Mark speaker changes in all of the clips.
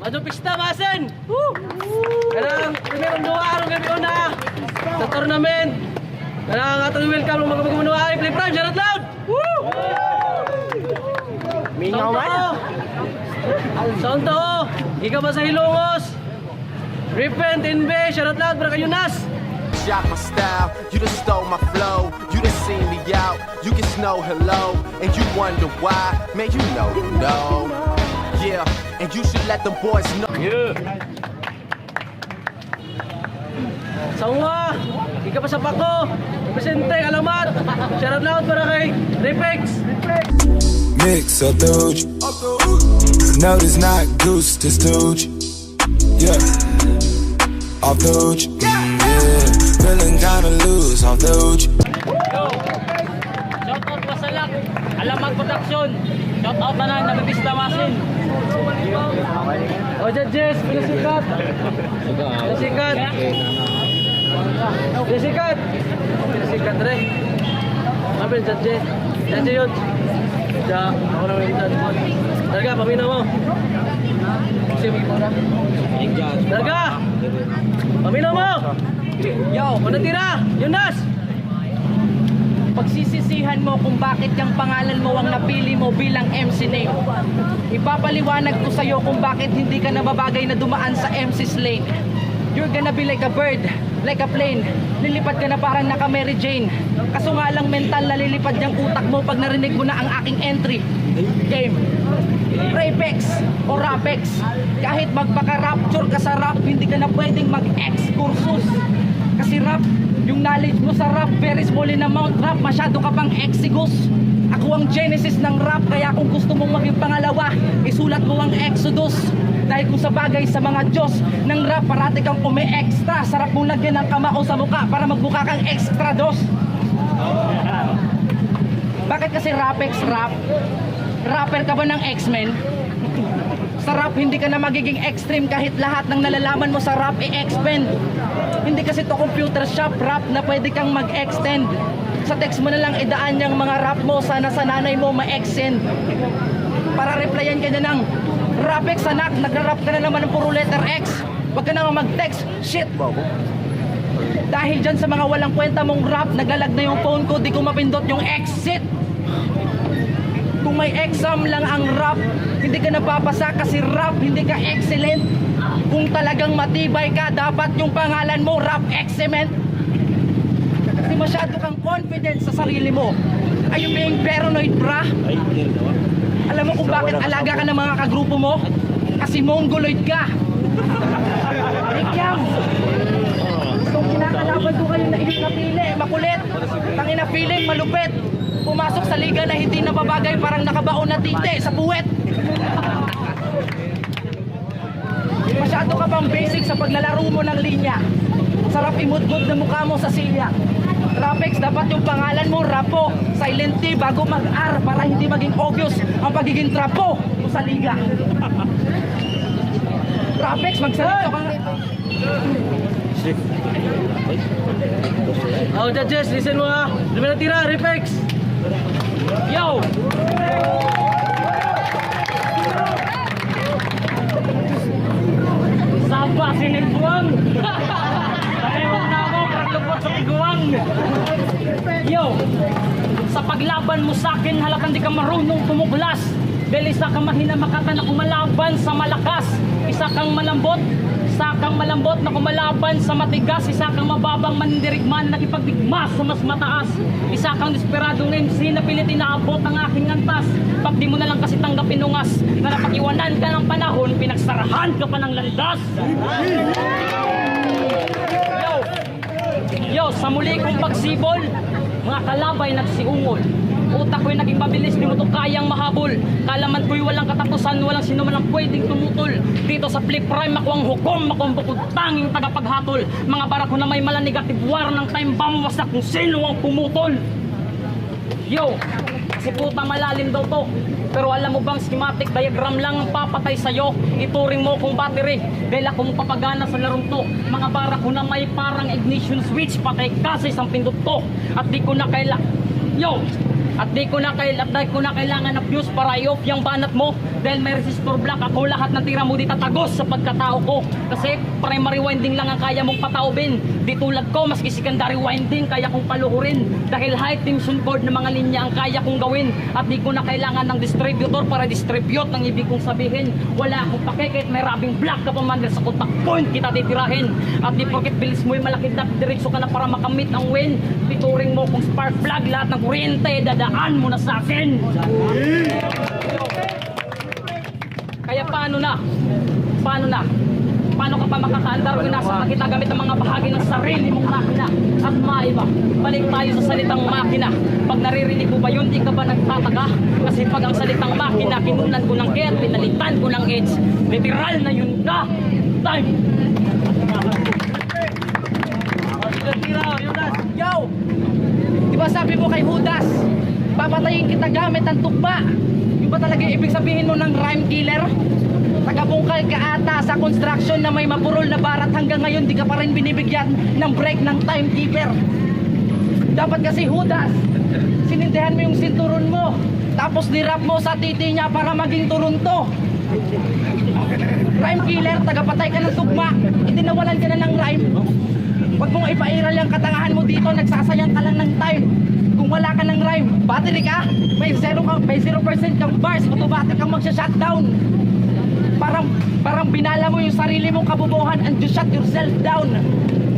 Speaker 1: Ano pista masin? Kanang primerong duwa arong gabi una sa tournament. Kanang atong welcome ng mga magumunuha ay Play Prime, shout out loud!
Speaker 2: Mingaw man.
Speaker 1: Sonto, ikaw ba sa Hilongos? Repent in Bay, shout out loud para kayo nas!
Speaker 3: Shot my style, you just stole my flow. You just seen me out, you can snow hello. And you wonder why, man, you know. Yeah, and you should let them boys know.
Speaker 1: Sawa, ikaw pa sa Paco, presente, alamat, shout out loud para kay Repex.
Speaker 4: Mix up the hooch. No, this not goose, this stooge. Yeah, off the hooch. Yeah, feeling kinda loose off the hooch.
Speaker 5: Yo, shout out Masalak, Alamat Production. Shout out na nabibista masin.
Speaker 1: O judges, pinasikat. Pinasikat. Pinasikat. Pinasikat rin. Sabi judges. Judges yun. Ako naman yung judges. Talaga, paminaw mo. Talaga! Paminaw mo! Yo, ano tira? Yunas!
Speaker 5: Pagsisisihan mo kung bakit yung pangalan mo ang napili mo bilang MC name. Ipapaliwanag ko sa'yo kung bakit hindi ka nababagay na dumaan sa MC's lane. You're gonna be like a bird, like a plane. Lilipad ka na parang naka Mary Jane. Kaso nga lang mental na lilipad yung utak mo pag narinig mo na ang aking entry. Game. Rapex o Rapex. Kahit magpaka-rapture ka sa rap, hindi ka na pwedeng mag-excursus. Kasi rap, yung knowledge mo sa rap, very small in amount rap, masyado ka pang exigos. Ako ang genesis ng rap, kaya kung gusto mong maging pangalawa, isulat mo ang Exodus. Dahil kung sa bagay sa mga Diyos ng rap, parati kang umi-extra. Sarap mong lagyan ng kamao sa mukha para magmukha kang extra dos. Bakit kasi Rapex rap? Rapper ka ba ng X-Men? Sa rap, hindi ka na magiging extreme kahit lahat ng nalalaman mo sa rap i-expend. Hindi kasi to computer shop rap na pwede kang mag-extend. Sa text mo na lang idaan yung mga rap mo, sana sa nanay mo ma-extend. Para replyan ka na ng Rapex anak, nagra-rap ka na naman ng puro letter X. Huwag ka na mag-text, shit. Dahil dyan sa mga walang kwenta mong rap, naglalag na yung phone ko, di ko mapindot yung exit. Kung may exam lang ang rap, hindi ka napapasa kasi rap, hindi ka excellent. Kung talagang matibay ka, dapat yung pangalan mo, Rap Excellent. Kasi masyado kang confident sa sarili mo. Are you being paranoid, bra? Alam mo kung bakit alaga ka ng mga kagrupo mo? Kasi mongoloid ka. Ikyam! Kung kinakalaban ko kayo na iyong napili, makulit. Tangin na feeling, malupit. Pumasok sa liga na hindi nababagay, parang nakabaon na tinte sa puwet. Masyado ka pang basic sa paglalaro mo ng linya. Sarap imudgod na mukha mo sa silya. Rapex, dapat yung pangalan mo Rapo. Silent T bago mag-R para hindi maging obvious ang pagiging trapo mo sa liga. Rapex, magsalito ka nga.
Speaker 1: Oh judges, listen mo ha. Dumi na tira, Repex.
Speaker 5: Yo! Saba sinigwang! Parewan na ako, kaglubot sa tiguang! Yo! Sa paglaban mo sa akin, halatan di ka marunong tumuklas. Dahil isa kang mahina makata na kumalaban sa malakas. Isa kang malambot na kumalaban sa matigas. Isa kang mababang mandirigman na nakipagdigmas sa mas mataas. Isa kang desperadong MC na pilit inaabot ang aking antas. Pag di mo na lang kasi tanggapin ungas na napakiwanan ka ng panahon, pinagsarahan ka pa ng landas. Yo, sa muli kong pagsibol, mga kalabay nagsiungol. Utak ko'y naging mabilis, di mo to kayang mahabol. Kalaman ko'y walang katapusan, walang sino man ang pwedeng tumutol. Dito sa Play Prime, ako ang hukom, ako ang bukod tanging tagapaghatol. Mga barako na may malanegative war ng time bomb, wasak kung sino ang pumutol. Yo, kasi puta malalim daw to. Pero alam mo bang schematic diagram lang ang papatay sa'yo? Ituring mo kung battery, dahil ako mong papagana sa larong to. Mga barako na may parang ignition switch, patay ka sa isang pindot to. At di ko na kaila... Yo! At di ko na kailangan ng fuse para i-off yung banat mo. Dahil may resistor block ako, lahat ng tira mo di tatagos sa pagkatao ko. Kasi primary winding lang ang kaya mong pataubin. Di tulad ko, maski secondary winding kaya kong paluhurin. Dahil high tension cord na mga linya ang kaya kong gawin. At di ko na kailangan ng distributor para distribute ng ibig kong sabihin. Wala akong pake kahit may rubbing block ka pa man sa contact point kita titirahin. At di porket bilis mo yung malaki dap, diretso ka na para makamit ang win. Pituring mo kung spark plug, lahat ng kuryente dadaan mo na sa akin. Kaya paano na? Paano ka pa makakaandar kung nasa makita gamit ang mga bahagi ng sarili mong makina? At maiba, balik tayo sa salitang makina. Pag naririnig mo ba yun, di ka ba nagtataka? Kasi pag ang salitang makina, kinunan ko ng gear, pinalitan ko ng edge. Literal na yun na. Time! Yo! Diba sabi mo kay Judas, papatayin kita gamit ang tukba? Yung ba talaga ibig sabihin mo ng rhyme killer? Tagabungkal ka ata sa construction na may mapurol na barat, hanggang ngayon di ka pa rin binibigyan ng break ng timekeeper. Dapat kasi Judas, sinindihan mo yung sinturon mo, tapos nirap mo sa titi niya para maging turunto. Rhyme killer, tagapatay ka ng tugma, itinawalan ka na ng rhyme. Huwag mong ipairal yung katangahan mo dito, nagsasayang ka lang ng time. Kung wala ka ng rhyme, battery ka, may 0% kang bars, automatic kang magsha-shutdown. Parang binala mo yung sarili mong kabubuhan and you shut yourself down.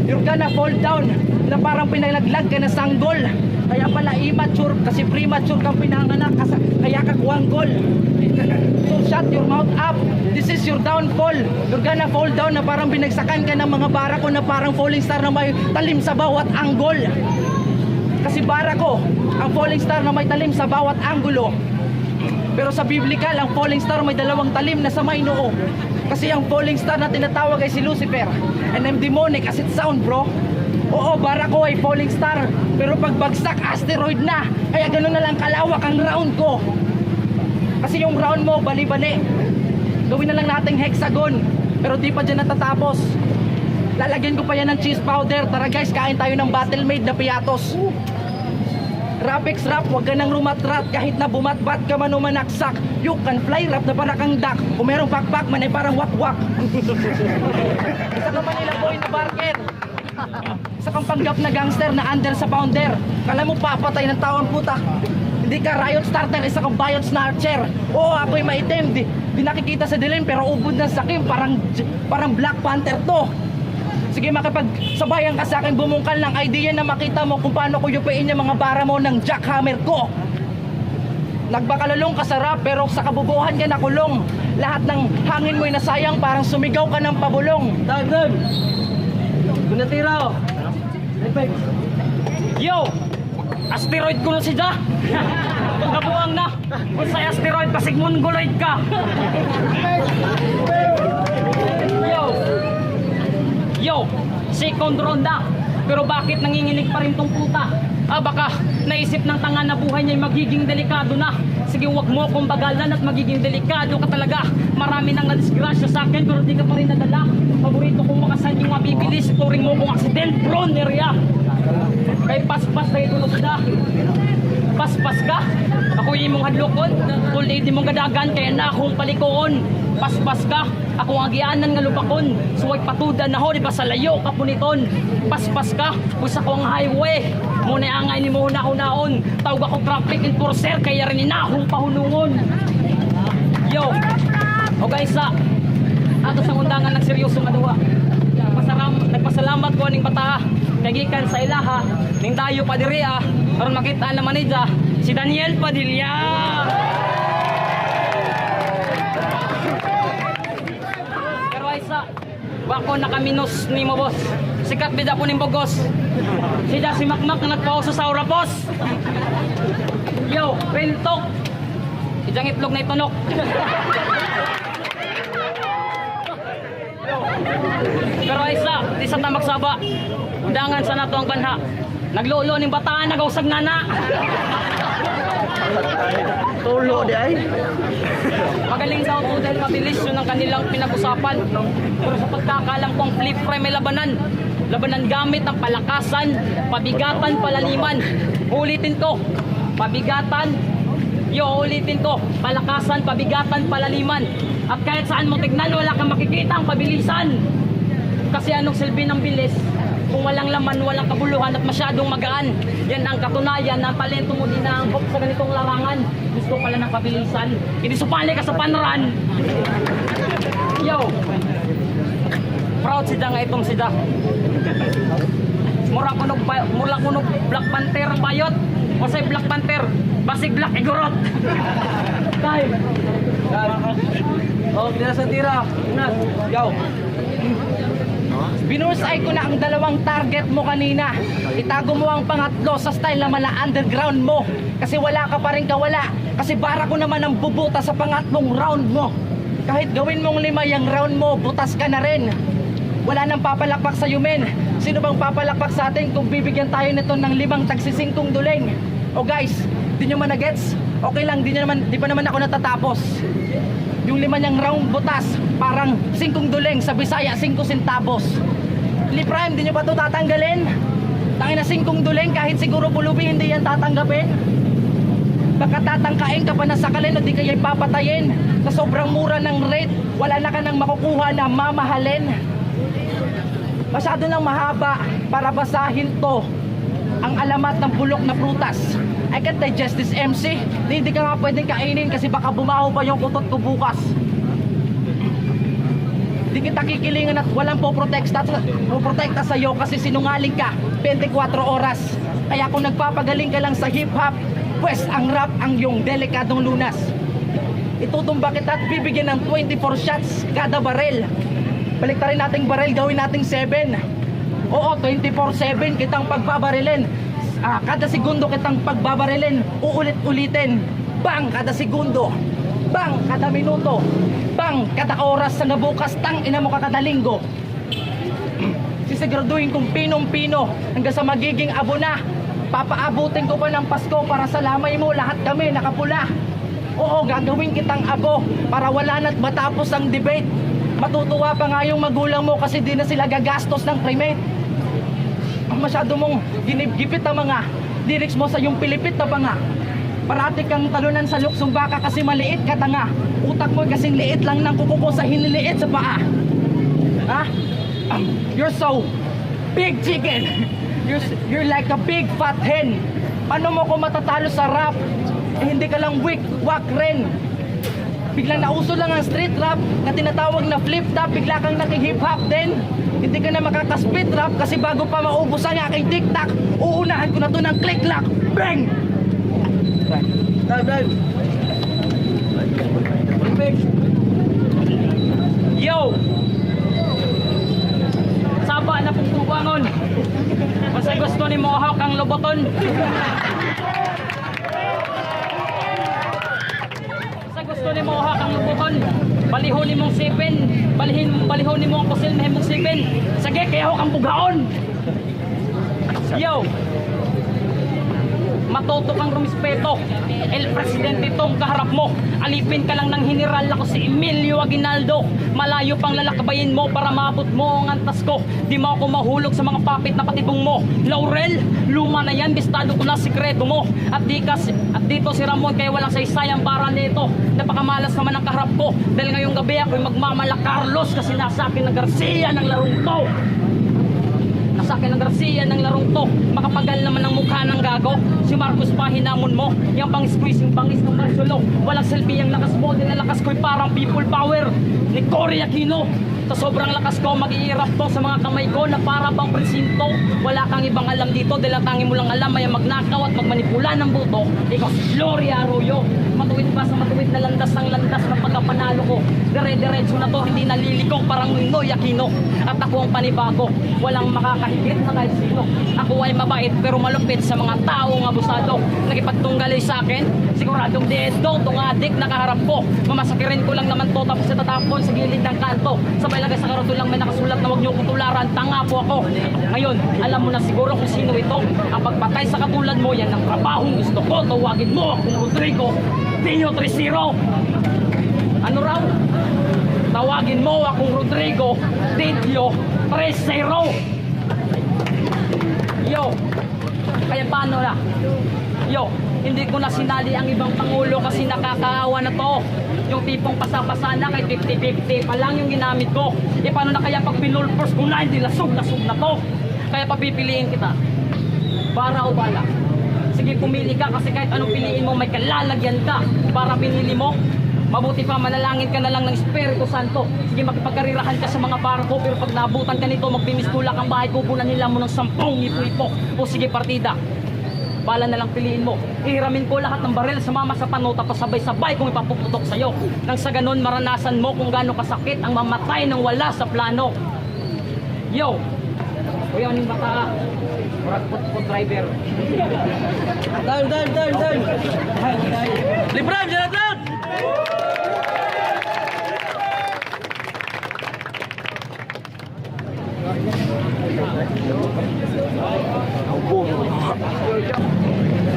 Speaker 5: You're gonna fall down, na parang pinalaglag ka na sanggol. Kaya pala immature, kasi premature kang pinanganak, kaya ka kuwanggol. So shut your mouth up, this is your downfall. You're gonna fall down, na parang binagsakan ka ng mga barako na parang falling star na may talim sa bawat anggol. Kasi barako, ang falling star na may talim sa bawat anggulo. Pero sa biblical, ang falling star may dalawang talim na sa may noo. Kasi ang falling star na tinatawag ay si Lucifer. And I'm demonic as it sound, bro. Oo, barako ay falling star, pero pagbagsak, asteroid na. Kaya gano'n na lang kalawak ang round ko. Kasi yung round mo, bali-bali. Gawin na lang nating hexagon, pero di pa dyan natatapos. Lalagyan ko pa yan ng cheese powder. Tara guys, kain tayo ng battle made na piatos. Rapex rap, wag ka nang rumatrat. Kahit na bumatbat ka man o manaksak, you can fly rap na para kang duck. Kung merong pakpak man ay parang wak-wak. Isa ka Manila boy na barker, isa kang panggap na gangster na under sa pounder. Kala mo papatay ng taon, puta. Hindi ka riot starter, isa kang biot snatcher. Oo, ako'y maitim, di nakikita sa dilim, pero ubod ng sakim, parang Black Panther to. Sige, makipagsabayan ka sa akin, bumungkal ng idea na makita mo kung paano ko yupain yung mga bara mo ng jackhammer ko. Nagbakalulong ka sa rap, pero sa kabubuhan ka nakulong. Lahat ng hangin mo'y nasayang, parang sumigaw ka ng pabulong.
Speaker 1: Dagdag! Kung natira,
Speaker 5: Yo! Asteroid ko na si Ja! Nabuang na! Kung sa'y asteroid, pasig mongoloid ka! Yo! Second ronda! Pero bakit nanginginig pa rin tong puta? Baka naisip ng tanga na buhay niya'y magiging delikado na. Sige, wag mo akong bagalan at magiging delikado ka talaga. Marami nang nadisgrasya sa akin, pero di ka pa rin nadala. Paborito kong makasan yung mabibilis, turing mo kong accident prone area. Kay paspas na ito na paspas ka? Ako yung mong hadlokon, tuloy di mong gadagan, kaya na akong palikoon. Paspas ka, ako ang agianan nga lupakon. Suwag patudan na ho, di ba sa layo kapuniton. Paspas ka, pusa ko ang highway. Muna angay ni mo naon. Tawag ako traffic enforcer, kaya rin inahong pahunungon. Yo, o guys, ato sa undangan nagseryoso maduwa. Nagpasalamat ko aning bata. Nagikan sa ilaha, ning tayo padiriya, karon makita naman niya si Daniel Padilla. Pero isa, wako nakaminos ni mo boss. Sikat bida po ning bogos. Siya si Makmak na nagpauso sa Urapos. Yo, pintok. Ijang itlog na itunok. Pero isa, di sa tamak saba. Undangan sa nato ang banha. Naglulo ning bataan, nagausag nana.
Speaker 2: Tulo di ay.
Speaker 5: Magaling daw po dahil mabilis yun ang kanilang pinag-usapan. Pero sa pagkakalang ko ang flip frame may labanan. Labanan gamit ng palakasan, pabigatan, palaliman. Ulitin ko,
Speaker 6: pabigatan. Ulitin ko, palakasan, pabigatan, palaliman. At kahit saan mo tignan, wala kang makikita ang pabilisan. Kasi anong silbi ng bilis? Kung walang laman, walang kabuluhan at masyadong magaan. Yan ang katunayan na ang talento mo din ang sa ganitong larangan. Gusto pala ng pabilisan. Hindi supali ka sa panran. Yo! Proud sida nga itong sida. Mura kunog Black Panther ang bayot. O say Black Panther, basig Black igorot. Time.
Speaker 1: Oh, hindi na sa tira. Una. Yo.
Speaker 5: Binusay ko na ang dalawang target mo kanina. Itago mo ang pangatlo sa style na mala underground mo. Kasi wala ka pa rin kawala. Kasi bara ko naman ang bubuta sa pangatlong round mo. Kahit gawin mong 5 yung round mo, butas ka na rin. Wala nang papalakpak sa men. Sino bang papalakpak sa atin kung bibigyan tayo nito ng 5 tagsisingkong duleng? O guys, di nyo man na-gets? Okay lang, di pa naman ako natatapos. Yung 5 niyang round butas, parang 5 duleng, sa Bisaya 5 centavos. Prime, di nyo pa ito tatanggalin? Tangina 5 duleng, kahit siguro pulubi hindi yan tatanggapin. Baka tatangkain ka pa na sakalin o di kaya papatayin. Sa sobrang mura ng rate, wala na ka nang makukuha na mamahalin. Masyado nang mahaba para basahin to. Ang alamat ng bulok na prutas. I can't digest this MC. Hindi ka nga pwedeng kainin kasi baka bumaho pa yung kutot ko bukas. Di kita kikilingan at walang poprotekta sa'yo kasi sinungaling ka 24 oras. Kaya kung nagpapagaling ka lang sa hip-hop, pues ang rap ang iyong delikadong lunas. Itutumba kita at bibigyan ng 24 shots kada barel. Baliktarin nating barel, gawin nating 7. Oo, 24/7 kitang pagbabarilin. Kada segundo kitang pagbabarilin. Uulit-ulitin. Bang kada segundo. Bang kada minuto. Bang kada oras sa bukas. Tang ina mo kada linggo. Sisiguraduhin kong pinong-pino hanggang sa magiging abo na. Papaabutin ko pa ng Pasko para sa lamay mo. Lahat kami nakapula. Oo, gagawin kitang abo para wala na't matapos ang debate. Matutuwa pa nga yung magulang mo kasi di na sila gagastos ng primate. Masyado mong ginipgipit ang mga lyrics mo sa yung pilipit na panga. Parati kang talunan sa luksong baka kasi maliit ka tanga. Utak mo kasing liit lang ng kuko ko sa hiniliit sa paa. Ha? You're so big chicken. You're like a big fat hen. Paano mo ko matatalo sa rap? Eh, hindi ka lang wak rin. Biglang nauso lang ang street rap na tinatawag na flip top. Bigla kang naki-hip hop din. Hindi ka na makaka-spit rap kasi bago pa maubos ang aking tiktak, uunahan ko na to ng click-lock. Bang!
Speaker 1: Dive.
Speaker 6: Yo! Saba na pong kubangon. Basta gusto ni Mohawk ang loboton. Basta gusto ni Mohawk ang loboton. Balihon ni mong sipin. Balihon ni mong kusil na mong sipin. Sige, kaya ho kang bugaon. Yo! Matuto kang rumispeto. El Presidente itong kaharap mo. Alipin ka lang ng general ako si Emilio Aguinaldo. Malayo pang lalakabayin mo para maabot mo ang antas ko. Di mo ako mahulog sa mga papit na patibong mo. Laurel, luma na yan, bistado ko na sikreto mo. At dito si Ramon kaya walang saysayang para nito. Napakamalas naman ang kaharap ko. Dahil ngayong gabi ako'y magmamala Carlos kasi nasa akin na Garcia ng larong to. Nasa akin ng Garcia ng larong to. Makapagal naman ang mukha ng gago. Si Marcos pa hinamon mo. Yang pang-squeezing bangis ng Marcelo. Walang selfie ang lakas mo. Din ang lakas ko'y parang people power ni Cory Aquino. Sa sobrang lakas ko, mag-iirap to sa mga kamay ko na para bang presinto. Wala kang ibang alam dito. Dahil ang tangi mo lang alam ay magnakaw at magmanipula ng buto. Ikaw si Gloria Arroyo. Matuwid pa sa matuwid na landas ng pagkapanalo ko. Dire-diretso na to, hindi naliliko parang Noy Aquino. At ako ang panibago. Walang makakahigit na kahit sino. Ako ay mabait pero malupit sa mga taong abusado. Nakipagtunggali sa akin. Siguradong dedo, itong adik nakaharap ko. Mamasakirin ko lang naman to tapos itatapon sa gilid ng kanto. Sabay lagay sa karoto lang may nakasulat na huwag niyo kutularan. Tanga po ako. Ngayon, alam mo na siguro kung sino ito. Ang pagpatay sa katulad mo, yan ang trabahong gusto ko. Tawagin mo akong Rodrigo Dino 30. Ano raw? Tawagin mo akong Rodrigo Dino 30. Yo, kaya paano na? Yo, hindi ko na sinali ang ibang pangulo kasi nakakaawa na to. Yung tipong pasapasa na kay 50-50 pa lang yung ginamit ko. E paano na kaya pag pinulpors ko na, hindi lasog na to. Kaya papipiliin kita. Bara o bala? Sige, pumili ka kasi kahit anong piliin mo, may kalalagyan ka. Para pinili mo, mabuti pa manalangin ka na lang ng Espiritu Santo. Sige, magpagkarirahan ka sa mga barko, pero pag nabutan ka nito, magbimistulak ang bahay, kukunan nila mo ng 10 ipo-ipo. O sige, partida. Bala na lang piliin mo. Ihiramin ko lahat ng baril sa mama sa panota, pasabay-sabay kung ipapuputok sa'yo. Nang sa ganun, maranasan mo kung gaano kasakit ang mamatay ng wala sa plano. Yo! Kuya, yung bata, put driver.
Speaker 1: Time. Librem, Jared Loud!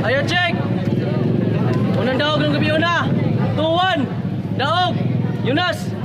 Speaker 1: Ayo, check! Unang daog ng gabi una. 2-1. Daog. Yunas.